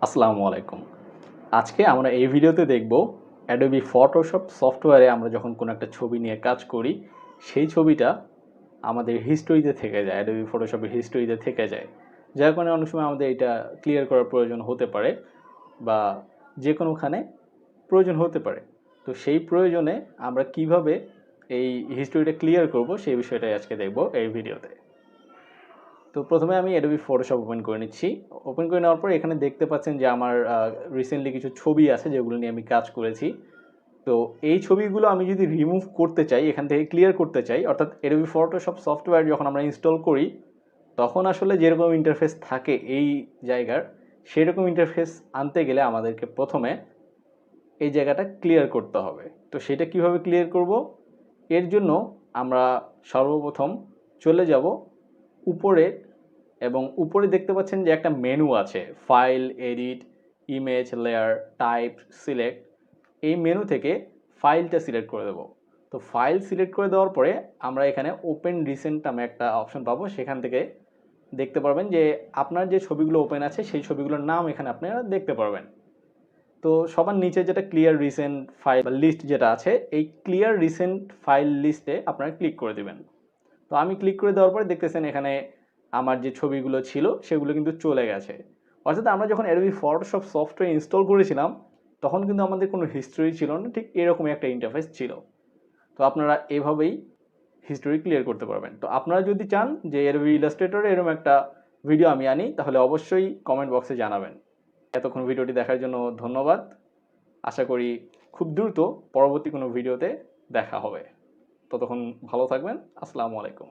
আসসালামু আলাইকুম। আজকে আমরা এই ভিডিওতে দেখব Adobe Photoshop সফটওয়্যারে আমরা যখন কোনো একটা ছবি নিয়ে কাজ করি, সেই ছবিটা আমাদের হিস্টরিতে থেকে যায়। Adobe Photoshop এর হিস্টরিতে থেকে যায়। যার কারণে অনেক সময় আমাদের এটা ক্লিয়ার করার প্রয়োজন হতে পারে বা যেকোনোখানে প্রয়োজন হতে পারে। তো সেই প্রয়োজনে আমরা কিভাবে এই হিস্টরিটা ক্লিয়ার করব সেই বিষয়টাই আজকে দেখব এই ভিডিওতে। তো প্রথমে আমি Adobe Photoshop ওপেন করে নিচ্ছি। ওপেন করে নেওয়ার পর এখানে দেখতে পাচ্ছেন যে আমার রিসেন্টলি কিছু ছবি আছে যেগুলো নিয়ে আমি কাজ করেছি। তো এই ছবিগুলো আমি যদি রিমুভ করতে চাই, এখান থেকে ক্লিয়ার করতে চাই, অর্থাৎ Adobe Photoshop সফটওয়্যার যখন আমরা ইনস্টল করি, তখন আসলে যেরকম ইন্টারফেস থাকে এই জায়গার, সেরকম ইন্টারফেস আনতে গেলে আমাদেরকে প্রথমে এই জায়গাটা ক্লিয়ার করতে হবে। তো সেটা কিভাবে ক্লিয়ার করব? এর জন্য আমরা সর্বপ্রথম চলে যাব উপরে, এবং উপরে দেখতে পাচ্ছেন যে একটা মেনু আছে, file, edit, image, layer, type, select. এই মেনু থেকে ফাইলটা সিলেক্ট করে দেব। তো ফাইল সিলেক্ট করে দেওয়ার পরে আমরা এখানে ওপেন রিসেন্ট নামে একটা অপশন পাবো। সেখান থেকে দেখতে পারবেন যে আপনার যে ছবিগুলো ওপেন আছে সেই ছবিগুলোর নাম এখানে আপনারা দেখতে পারবেন। তো সবার নিচে যেটা ক্লিয়ার রিসেন্ট ফাইল লিস্ট যেটা আছে, এই ক্লিয়ার রিসেন্ট ফাইল লিস্টে আপনারা ক্লিক করে দিবেন। তো আমি ক্লিক করে দেওয়ার পরে দেখতেছেন এখানে আমার যে ছবিগুলো ছিল সেগুলো কিন্তু চলে গেছে। অর্থাৎ আমরা যখন Adobe Photoshop সফটওয়্যার ইনস্টল করেছিলাম, তখন কিন্তু আমাদের কোনো হিস্টোরি ছিল না, ঠিক এরকমই একটা ইন্টারফেস ছিল। তো আপনারা এভাবেই হিস্টোরি ক্লিয়ার করতে পারবেন। তো আপনারা যদি চান যে Adobe ইলাস্ট্রেটরে এরকম একটা ভিডিও আমি আনি, তাহলে অবশ্যই কমেন্ট বক্সে জানাবেন। এতক্ষণ ভিডিওটি দেখার জন্য ধন্যবাদ। আশা করি খুব দ্রুত পরবর্তী কোনো ভিডিওতে দেখা হবে। ততক্ষণ ভালো থাকবেন। আসসালামু আলাইকুম।